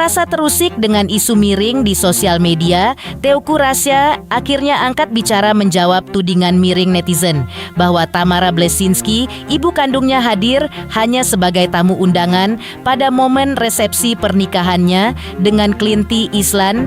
Merasa terusik dengan isu miring di sosial media, Teuku Rasya akhirnya angkat bicara menjawab tudingan miring netizen bahwa Tamara Bleszynsky, ibu kandungnya, hadir hanya sebagai tamu undangan pada momen resepsi pernikahannya dengan Klinty Islan.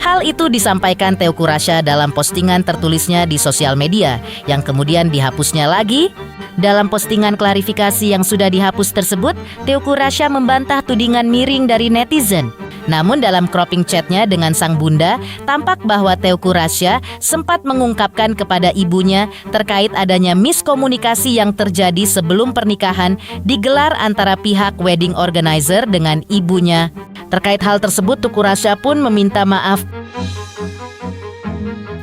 Hal itu disampaikan Teuku Rasya dalam postingan tertulisnya di sosial media yang kemudian dihapusnya lagi. Dalam postingan klarifikasi yang sudah dihapus tersebut, Teuku Rasya membantah tudingan miring dari netizen. Namun dalam cropping chatnya dengan sang bunda, tampak bahwa Teuku Rasya sempat mengungkapkan kepada ibunya terkait adanya miskomunikasi yang terjadi sebelum pernikahan digelar antara pihak wedding organizer dengan ibunya. Terkait hal tersebut, Teuku Rasya pun meminta maaf.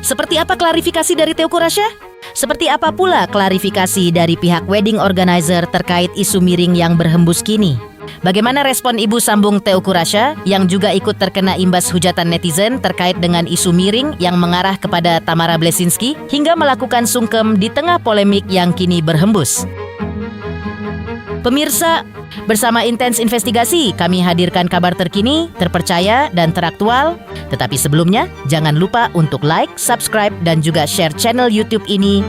Seperti apa klarifikasi dari Teuku Rasya? Seperti apa pula klarifikasi dari pihak wedding organizer terkait isu miring yang berhembus kini? Bagaimana respon ibu sambung Teuku Rasya yang juga ikut terkena imbas hujatan netizen terkait dengan isu miring yang mengarah kepada Tamara Bleszynsky hingga melakukan sungkem di tengah polemik yang kini berhembus? Pemirsa, bersama Intens Investigasi kami hadirkan kabar terkini, terpercaya, dan teraktual. Tetapi sebelumnya, jangan lupa untuk like, subscribe, dan juga share channel YouTube ini.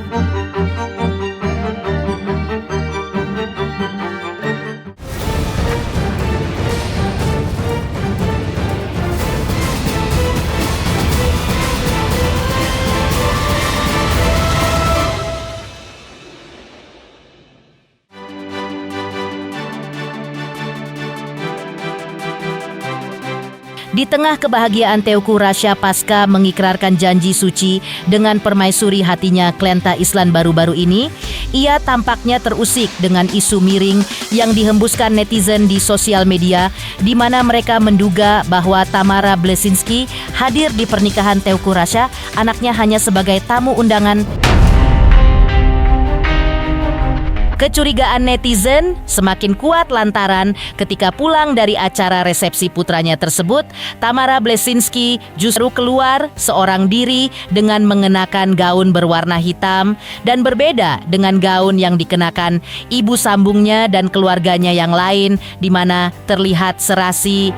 Di tengah kebahagiaan Teuku Rasya pasca mengikrarkan janji suci dengan permaisuri hatinya Klinty Islan baru-baru ini, ia tampaknya terusik dengan isu miring yang dihembuskan netizen di sosial media, di mana mereka menduga bahwa Tamara Bleszynsky hadir di pernikahan Teuku Rasya, anaknya hanya sebagai tamu undangan. Kecurigaan netizen semakin kuat lantaran ketika pulang dari acara resepsi putranya tersebut, Tamara Bleszynsky justru keluar seorang diri dengan mengenakan gaun berwarna hitam dan berbeda dengan gaun yang dikenakan ibu sambungnya dan keluarganya yang lain, di mana terlihat serasi.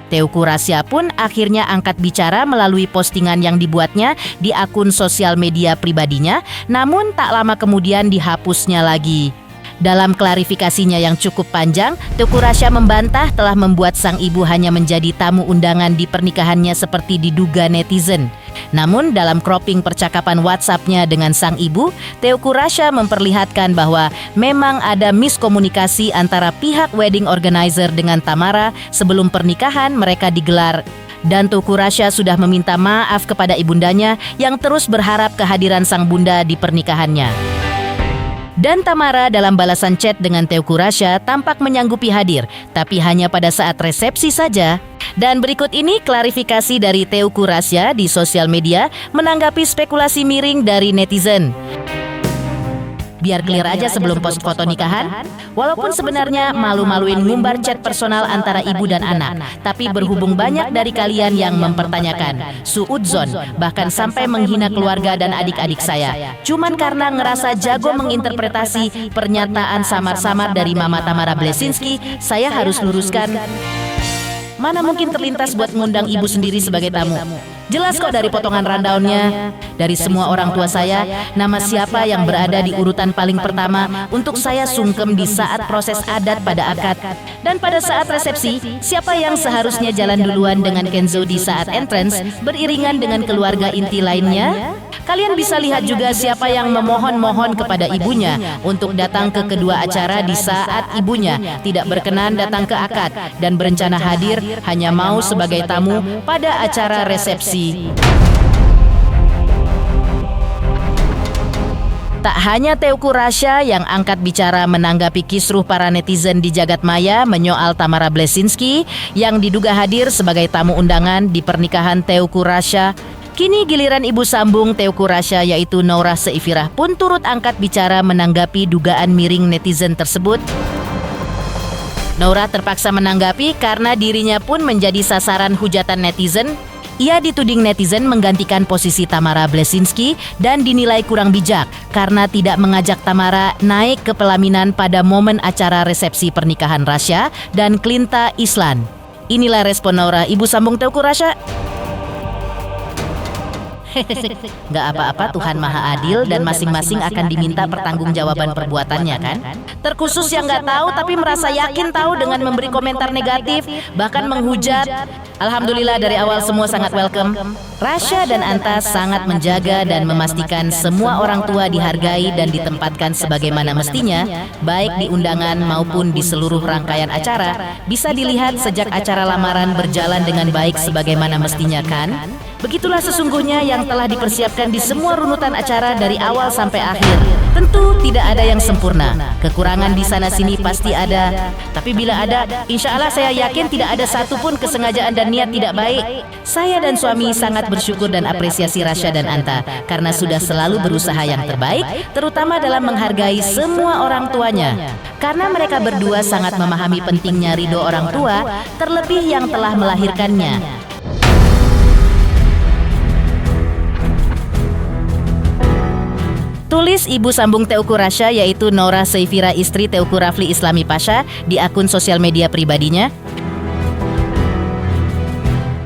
Teuku Rasya pun akhirnya angkat bicara melalui postingan yang dibuatnya di akun sosial media pribadinya, namun tak lama kemudian dihapusnya lagi. Dalam klarifikasinya yang cukup panjang, Teuku Rasya membantah telah membuat sang ibu hanya menjadi tamu undangan di pernikahannya seperti diduga netizen. Namun dalam cropping percakapan WhatsApp-nya dengan sang ibu, Teuku Rasya memperlihatkan bahwa memang ada miskomunikasi antara pihak wedding organizer dengan Tamara sebelum pernikahan mereka digelar. Dan Teuku Rasya sudah meminta maaf kepada ibundanya yang terus berharap kehadiran sang bunda di pernikahannya. Dan Tamara dalam balasan chat dengan Teuku Rasya tampak menyanggupi hadir, tapi hanya pada saat resepsi saja. Dan berikut ini klarifikasi dari Teuku Rasya di sosial media menanggapi spekulasi miring dari netizen. Biar clear aja sebelum post foto nikahan, walaupun sebenarnya malu-maluin ngumbar chat personal antara ibu dan anak, tapi berhubung banyak dari kalian yang mempertanyakan, suudzon, bahkan sampai menghina keluarga dan adik-adik saya, cuman karena ngerasa jago menginterpretasi pernyataan samar-samar dari Mama Tamara Bleszynsky, saya harus luruskan. Mana mungkin terlintas buat ngundang ibu sendiri sebagai tamu. Jelas kok dari potongan rundown-nya. Dari semua orang tua saya, nama siapa yang berada di urutan paling pertama untuk saya sungkem di saat proses adat pada akad. Dan pada saat resepsi, siapa yang seharusnya jalan duluan dengan Kenzo di saat entrance beriringan dengan keluarga inti lainnya? Kalian bisa lihat juga siapa yang memohon-mohon kepada ibunya untuk datang ke kedua acara di saat ibunya tidak berkenan datang ke akad dan berencana hadir hanya mau sebagai tamu pada acara resepsi. Tak hanya Teuku Rasya yang angkat bicara menanggapi kisruh para netizen di jagat maya menyoal Tamara Bleszynsky yang diduga hadir sebagai tamu undangan di pernikahan Teuku Rasya. Kini giliran ibu sambung Teuku Rasya yaitu Nourah Seifirah pun turut angkat bicara menanggapi dugaan miring netizen tersebut. Nourah terpaksa menanggapi karena dirinya pun menjadi sasaran hujatan netizen Ia dituding netizen menggantikan posisi Tamara Bleszynsky dan dinilai kurang bijak karena tidak mengajak Tamara naik ke pelaminan pada momen acara resepsi pernikahan Rasya dan Klinta Islan. Inilah respon Nora, ibu sambung Teuku Rasya. Nggak apa-apa, Tuhan Maha Adil dan masing-masing akan diminta pertanggungjawaban perbuatannya kan. Terkhusus yang nggak tahu tapi merasa yakin tahu dengan memberi komentar negatif, bahkan menghujat. Alhamdulillah dari awal semua sangat welcome. Rasya dan Anta sangat menjaga dan memastikan semua orang tua dihargai dan ditempatkan sebagaimana mestinya, baik di undangan maupun di seluruh rangkaian acara. Bisa dilihat sejak acara lamaran berjalan dengan baik sebagaimana mestinya kan. Begitulah sesungguhnya yang telah dipersiapkan di semua runutan acara dari awal sampai akhir. Tentu tidak ada yang sempurna. Kekurangan di sana-sini pasti ada. Tapi bila ada, insya Allah saya yakin tidak ada satupun kesengajaan dan niat tidak baik. Saya dan suami sangat bersyukur dan apresiasi Rasya dan Anta karena sudah selalu berusaha yang terbaik, terutama dalam menghargai semua orang tuanya. Karena mereka berdua sangat memahami pentingnya ridho orang tua, terlebih yang telah melahirkannya. Tulis ibu sambung Teuku Rasya yaitu Nora Seyfira istri Teuku Rafli Islami Pasha di akun sosial media pribadinya.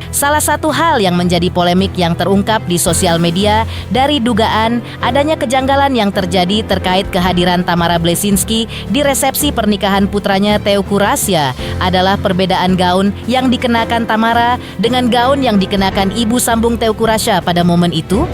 Salah satu hal yang menjadi polemik yang terungkap di sosial media dari dugaan adanya kejanggalan yang terjadi terkait kehadiran Tamara Bleszynsky di resepsi pernikahan putranya Teuku Rasya adalah perbedaan gaun yang dikenakan Tamara dengan gaun yang dikenakan ibu sambung Teuku Rasya pada momen itu.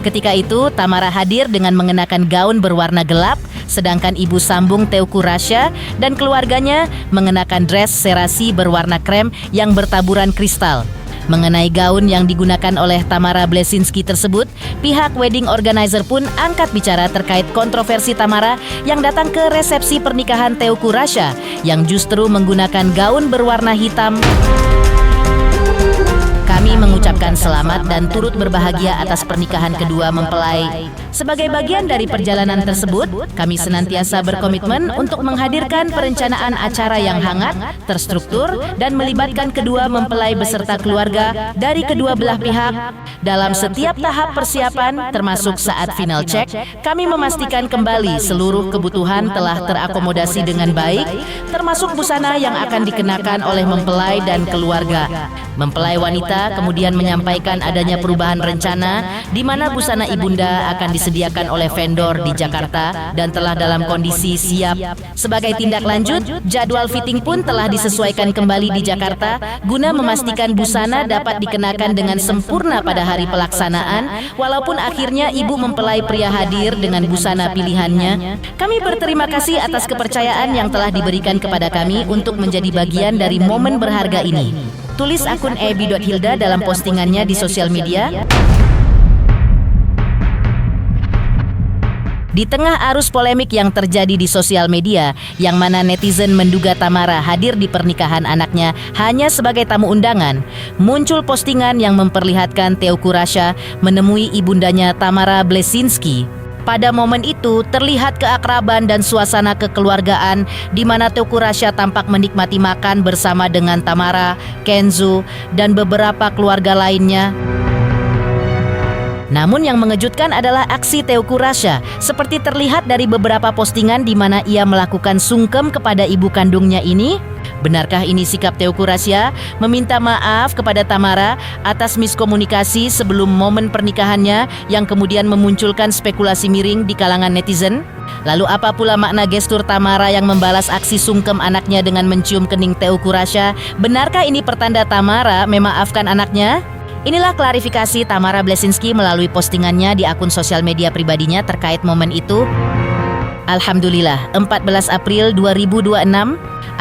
Ketika itu, Tamara hadir dengan mengenakan gaun berwarna gelap, sedangkan ibu sambung Teuku Rasya dan keluarganya mengenakan dress serasi berwarna krem yang bertaburan kristal. Mengenai gaun yang digunakan oleh Tamara Bleszynsky tersebut, pihak wedding organizer pun angkat bicara terkait kontroversi Tamara yang datang ke resepsi pernikahan Teuku Rasya yang justru menggunakan gaun berwarna hitam. Kami mengucapkan selamat dan turut berbahagia atas pernikahan kedua mempelai. Sebagai bagian dari perjalanan tersebut, kami senantiasa berkomitmen untuk menghadirkan perencanaan acara yang hangat, terstruktur, dan melibatkan kedua mempelai beserta keluarga dari kedua belah pihak. Dalam setiap tahap persiapan, termasuk saat final check, kami memastikan kembali seluruh kebutuhan telah terakomodasi dengan baik, termasuk busana yang akan dikenakan oleh mempelai dan keluarga. Mempelai wanita kemudian menyampaikan adanya perubahan rencana di mana busana ibunda akan disediakan oleh vendor di Jakarta dan telah dalam kondisi siap. Sebagai tindak lanjut, jadwal fitting pun telah disesuaikan kembali di Jakarta guna memastikan busana dapat dikenakan dengan sempurna pada hari pelaksanaan, walaupun akhirnya ibu mempelai pria hadir dengan busana pilihannya. Kami berterima kasih atas kepercayaan yang telah diberikan kepada kami untuk menjadi bagian dari momen berharga ini. Tulis akun ebi.hilda dalam postingannya di sosial media. Di tengah arus polemik yang terjadi di sosial media, yang mana netizen menduga Tamara hadir di pernikahan anaknya hanya sebagai tamu undangan, muncul postingan yang memperlihatkan Teuku Rasya menemui ibundanya Tamara Bleszynsky. Pada momen itu terlihat keakraban dan suasana kekeluargaan di mana Teuku Rasya tampak menikmati makan bersama dengan Tamara, Kenzo, dan beberapa keluarga lainnya. Namun yang mengejutkan adalah aksi Teuku Rasya, seperti terlihat dari beberapa postingan di mana ia melakukan sungkem kepada ibu kandungnya ini. Benarkah ini sikap Teuku Rasya meminta maaf kepada Tamara atas miskomunikasi sebelum momen pernikahannya yang kemudian memunculkan spekulasi miring di kalangan netizen? Lalu apa pula makna gestur Tamara yang membalas aksi sungkem anaknya dengan mencium kening Teuku Rasya? Benarkah ini pertanda Tamara memaafkan anaknya? Inilah klarifikasi Tamara Bleszynsky melalui postingannya di akun sosial media pribadinya terkait momen itu. Alhamdulillah, 14 April 2026,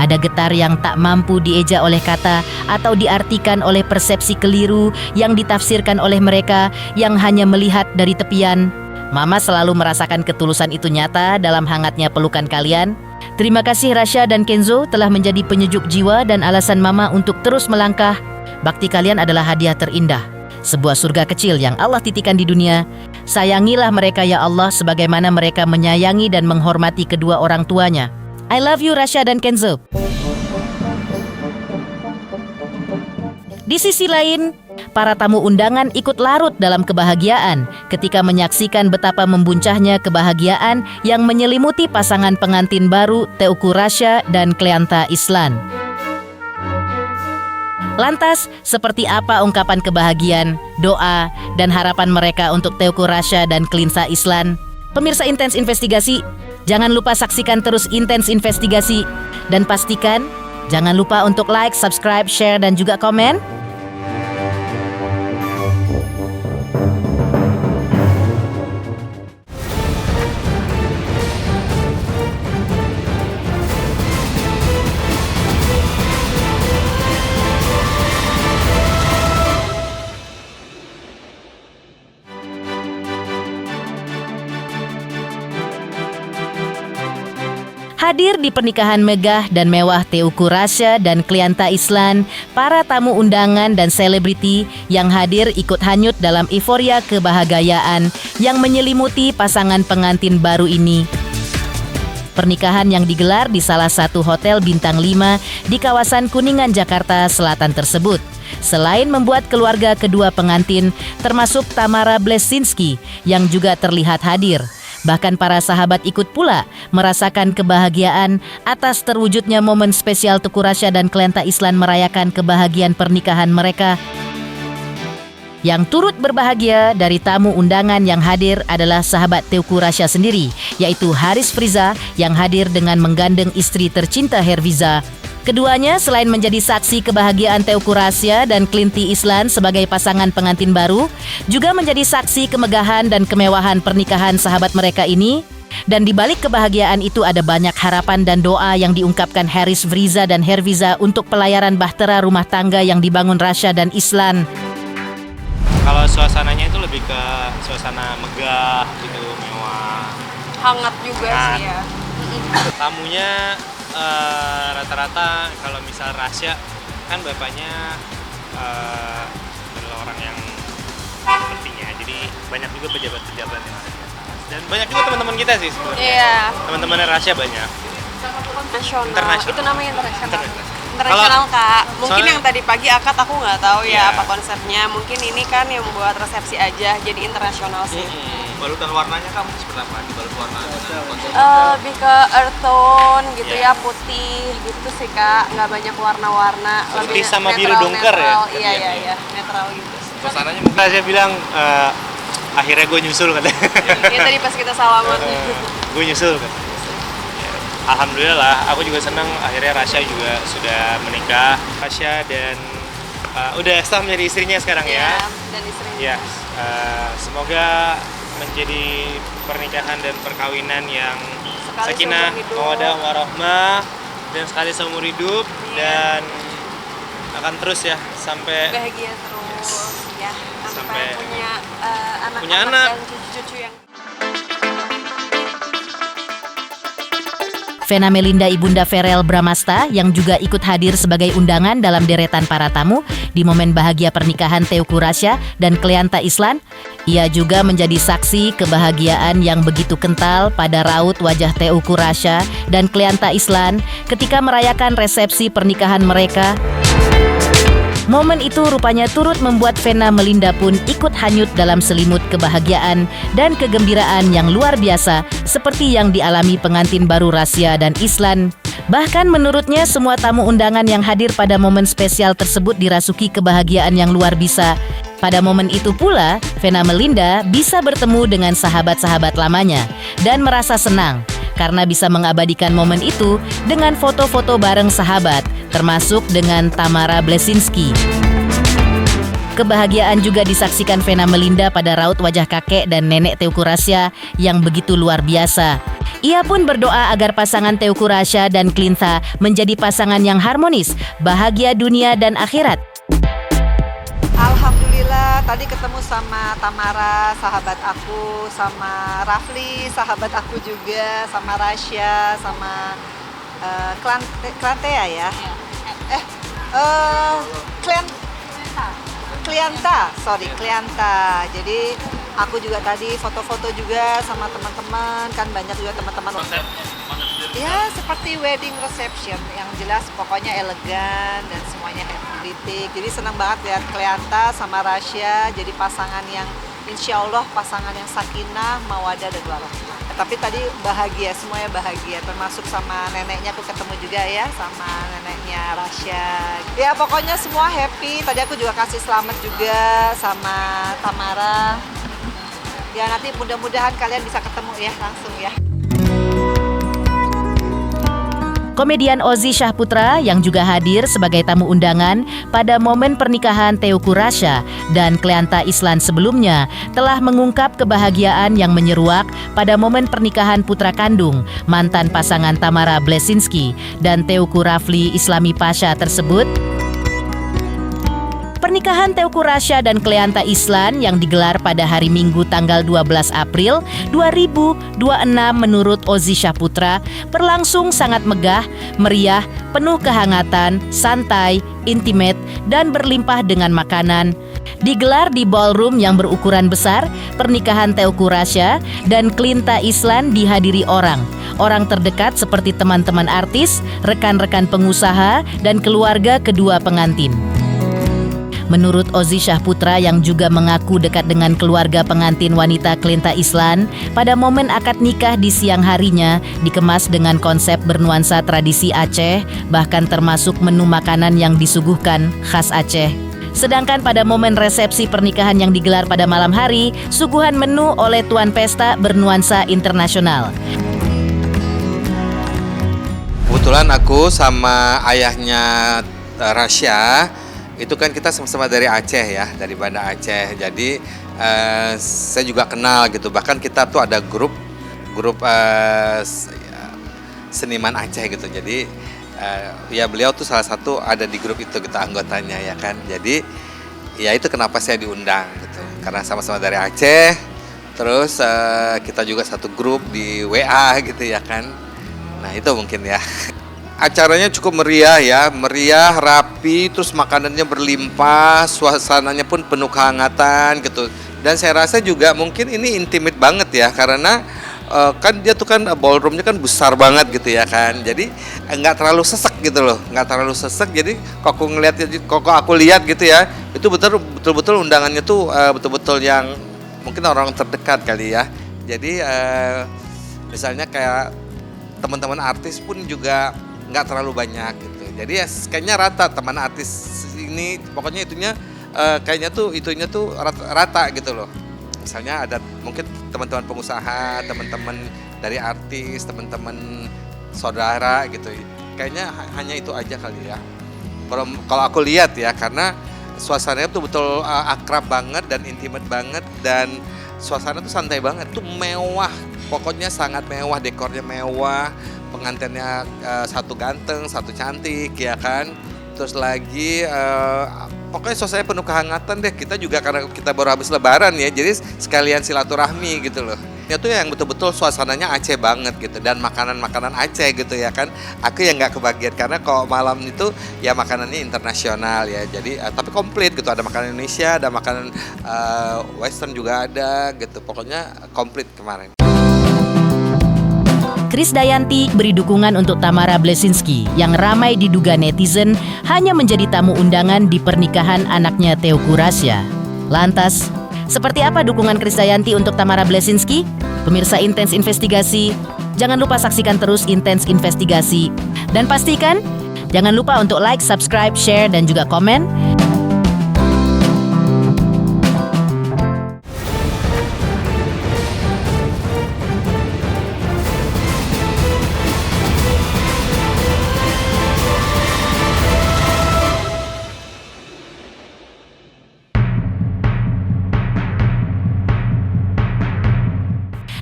ada getar yang tak mampu dieja oleh kata atau diartikan oleh persepsi keliru yang ditafsirkan oleh mereka yang hanya melihat dari tepian. Mama selalu merasakan ketulusan itu nyata dalam hangatnya pelukan kalian. Terima kasih Rasya dan Kenzo telah menjadi penyejuk jiwa dan alasan Mama untuk terus melangkah. Bakti kalian adalah hadiah terindah, sebuah surga kecil yang Allah titipkan di dunia. Sayangilah mereka ya Allah sebagaimana mereka menyayangi dan menghormati kedua orang tuanya. I love you Rasya dan Kenzo. Di sisi lain, para tamu undangan ikut larut dalam kebahagiaan ketika menyaksikan betapa membuncahnya kebahagiaan yang menyelimuti pasangan pengantin baru Teuku Rasya dan Kleanta Islan. Lantas, seperti apa ungkapan kebahagiaan, doa, dan harapan mereka untuk Teuku Rasya dan Kleanta Islan? Pemirsa Intens Investigasi, jangan lupa saksikan terus Intens Investigasi dan pastikan jangan lupa untuk like, subscribe, share, dan juga komen. Hadir di pernikahan megah dan mewah Teuku Rasya dan Kleanta Islan, para tamu undangan dan selebriti yang hadir ikut hanyut dalam euforia kebahagiaan yang menyelimuti pasangan pengantin baru ini. Pernikahan yang digelar di salah satu hotel bintang 5 di kawasan Kuningan, Jakarta Selatan tersebut, selain membuat keluarga kedua pengantin, termasuk Tamara Bleszinski yang juga terlihat hadir. Bahkan para sahabat ikut pula merasakan kebahagiaan atas terwujudnya momen spesial Teuku Rasya dan Kleanta Islan merayakan kebahagiaan pernikahan mereka. Yang turut berbahagia dari tamu undangan yang hadir adalah sahabat Teuku Rasya sendiri, yaitu Haris Friza yang hadir dengan menggandeng istri tercinta Herviza. Keduanya selain menjadi saksi kebahagiaan Teuku Rasya dan Kleanta Islan sebagai pasangan pengantin baru, juga menjadi saksi kemegahan dan kemewahan pernikahan sahabat mereka ini. Dan di balik kebahagiaan itu ada banyak harapan dan doa yang diungkapkan Haris Friza dan Herviza untuk pelayaran bahtera rumah tangga yang dibangun Rasya dan Islan. Kalau suasananya itu lebih ke suasana megah gitu, mewah. Hangat juga sih ya. Tamunya rata-rata kalau misal Rasya kan bapaknya adalah orang yang sepertinya, jadi banyak juga pejabat-pejabat yang ada. Dan banyak juga teman-teman kita sih sebenarnya. Iya. Teman-temannya Rasya banyak. Internasional. Itu namanya internasional. Internasional, Kak. Mungkin soalnya, yang tadi pagi akad aku nggak tahu ya Iya. apa konsepnya. Mungkin ini kan yang buat resepsi aja, jadi internasional sih. Balutan warnanya kamu seperti apa? Dibalut warna dengan konsep? Lebih ke earth tone gitu Iya. ya, putih gitu sih Kak. Nggak banyak warna-warna. Putih Lebih sama biru netral, dungker ya? Iya, iya, iya. Netral gitu. Suasananya mungkin Rasya bilang akhirnya gue nyusul katanya. Ini tadi pas kita salaman. Gue nyusul kan. Alhamdulillah lah, aku juga senang akhirnya Rasya juga sudah menikah. Rasya dan udah sah menjadi istrinya sekarang ya. Dan istrinya. Ya, semoga menjadi pernikahan dan perkawinan yang Sekali sakinah, seumur hidup. mawaddah, warahmah dan sekali seumur hidup. Iya. Dan akan terus ya sampai Bahagia terus ya. Sampai Sampai punya anak-anak punya anak. dan cucu-cucu yang Vena Melinda Ibunda Ferel Bramasta yang juga ikut hadir sebagai undangan dalam deretan para tamu di momen bahagia pernikahan Teuku Rasya dan Kleanta Islan. Ia juga menjadi saksi kebahagiaan yang begitu kental pada raut wajah Teuku Rasya dan Kleanta Islan ketika merayakan resepsi pernikahan mereka. Momen itu rupanya turut membuat Vena Melinda pun ikut hanyut dalam selimut kebahagiaan dan kegembiraan yang luar biasa seperti yang dialami pengantin baru Rasya dan Islan. Bahkan menurutnya semua tamu undangan yang hadir pada momen spesial tersebut dirasuki kebahagiaan yang luar biasa. Pada momen itu pula, Vena Melinda bisa bertemu dengan sahabat-sahabat lamanya dan merasa senang karena bisa mengabadikan momen itu dengan foto-foto bareng sahabat, termasuk dengan Tamara Bleszinski. Kebahagiaan juga disaksikan Vena Melinda pada raut wajah kakek dan nenek Teuku Rasya yang begitu luar biasa. Ia pun berdoa agar pasangan Teuku Rasya dan Kleanta menjadi pasangan yang harmonis, bahagia dunia dan akhirat. Alhamdulillah tadi ketemu sama Tamara, sahabat aku, sama Rafli, sahabat aku juga, sama Rasya, sama Kleanta ya? Kleanta. Jadi aku juga tadi foto-foto juga sama teman-teman, kan banyak juga teman-teman. konsep sendiri Ya seperti wedding reception, yang jelas pokoknya elegan dan semuanya happy. Jadi senang banget lihat Kleanta sama Rasya jadi pasangan yang insya Allah pasangan yang sakinah, mawadah dan warahmah. Tapi tadi bahagia, semuanya bahagia, termasuk sama neneknya aku ketemu juga ya, sama neneknya Rasya. Ya pokoknya semua happy, tadi aku juga kasih selamat juga sama Tamara. Ya nanti mudah-mudahan kalian bisa ketemu ya langsung ya. Komedian Ozy Syahputra yang juga hadir sebagai tamu undangan pada momen pernikahan Teuku Rasya dan Kleanta Islan sebelumnya telah mengungkap kebahagiaan yang menyeruak pada momen pernikahan putra kandung mantan pasangan Tamara Blesinski dan Teuku Rafli Islami Pasha tersebut. Pernikahan Teuku Rasya dan Kleanta Islan yang digelar pada hari Minggu tanggal 12 April 2026 menurut Ozy Syahputra berlangsung sangat megah, meriah, penuh kehangatan, santai, intimate, dan berlimpah dengan makanan. Digelar di ballroom yang berukuran besar, pernikahan Teuku Rasya dan Kleanta Islan dihadiri orang terdekat seperti teman-teman artis, rekan-rekan pengusaha, dan keluarga kedua pengantin. Menurut Ozy Syahputra yang juga mengaku dekat dengan keluarga pengantin wanita Kleanta Islan, pada momen akad nikah di siang harinya dikemas dengan konsep bernuansa tradisi Aceh, bahkan termasuk menu makanan yang disuguhkan khas Aceh. Sedangkan pada momen resepsi pernikahan yang digelar pada malam hari, suguhan menu oleh tuan pesta bernuansa internasional. Kebetulan aku sama ayahnya Rasya itu kan kita sama-sama dari Aceh ya, dari Banda Aceh. Jadi saya juga kenal gitu. Bahkan kita tuh ada grup seniman Aceh gitu. Jadi ya beliau tuh salah satu ada di grup itu kita anggotanya ya kan. Jadi ya itu kenapa saya diundang gitu. Karena sama-sama dari Aceh. Terus kita juga satu grup di WA gitu ya kan. Nah itu mungkin ya. Acaranya cukup meriah ya, meriah, rapi, terus makanannya berlimpah, suasananya pun penuh kehangatan gitu. Dan saya rasa juga mungkin ini intimate banget ya, karena kan dia tuh kan ballroomnya kan besar banget gitu ya kan. Jadi nggak terlalu sesek gitu loh, nggak terlalu sesek. Jadi kok aku lihat gitu ya, itu betul-betul undangannya tuh betul-betul yang mungkin orang terdekat kali ya. Jadi misalnya kayak teman-teman artis pun juga nggak terlalu banyak gitu. Jadi ya kayaknya rata teman artis ini, pokoknya kayaknya itunya tuh rata gitu loh. Misalnya ada mungkin teman-teman pengusaha, teman-teman dari artis, teman-teman saudara gitu. Kayaknya hanya itu aja kali ya. Kalau aku lihat ya, karena suasananya tuh betul akrab banget dan intimate banget, dan suasana tuh santai banget, tuh mewah. Pokoknya sangat mewah, dekornya mewah. Pengantinnya satu ganteng, satu cantik ya kan. Terus lagi pokoknya suasana penuh kehangatan deh. Kita juga karena kita baru habis lebaran ya, jadi sekalian silaturahmi gitu loh. Itu yang betul-betul suasananya Aceh banget gitu, dan makanan-makanan Aceh gitu ya kan. Aku yang nggak kebagian karena kalau malam itu ya makanannya internasional ya. Jadi tapi komplit gitu, ada makanan Indonesia, ada makanan Western juga ada gitu. Pokoknya komplit kemarin. Krisdayanti beri dukungan untuk Tamara Blesinski yang ramai diduga netizen hanya menjadi tamu undangan di pernikahan anaknya Teuku Rasya. Lantas, seperti apa dukungan Krisdayanti untuk Tamara Blesinski? Pemirsa Intens Investigasi, jangan lupa saksikan terus Intens Investigasi. Dan pastikan, jangan lupa untuk like, subscribe, share, dan juga komen.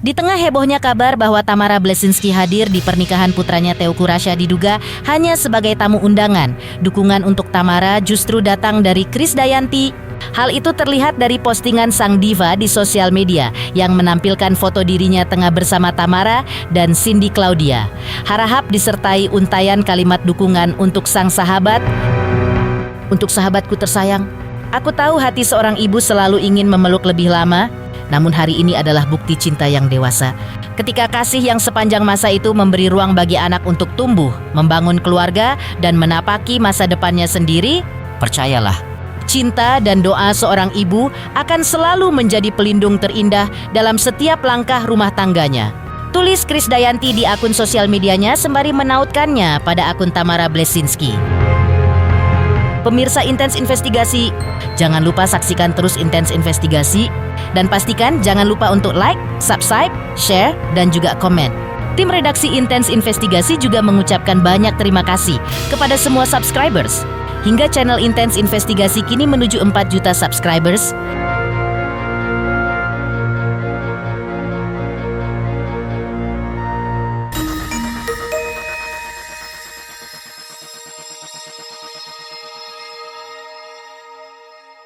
Di tengah hebohnya kabar bahwa Tamara Blesinski hadir di pernikahan putranya Teuku Rasya diduga hanya sebagai tamu undangan, dukungan untuk Tamara justru datang dari Krisdayanti. Hal itu terlihat dari postingan sang diva di sosial media yang menampilkan foto dirinya tengah bersama Tamara dan Cindy Claudia. Harahap disertai untayan kalimat dukungan untuk sang sahabat. Untuk sahabatku tersayang, aku tahu hati seorang ibu selalu ingin memeluk lebih lama. Namun hari ini adalah bukti cinta yang dewasa. Ketika kasih yang sepanjang masa itu memberi ruang bagi anak untuk tumbuh, membangun keluarga, dan menapaki masa depannya sendiri, percayalah, cinta dan doa seorang ibu akan selalu menjadi pelindung terindah dalam setiap langkah rumah tangganya. Tulis Krisdayanti di akun sosial medianya sembari menautkannya pada akun Tamara Blesinski. Pemirsa Intens Investigasi, jangan lupa saksikan terus Intens Investigasi dan pastikan jangan lupa untuk like, subscribe, share, dan juga komen. Tim redaksi Intens Investigasi juga mengucapkan banyak terima kasih kepada semua subscribers. Hingga channel Intens Investigasi kini menuju 4 juta subscribers,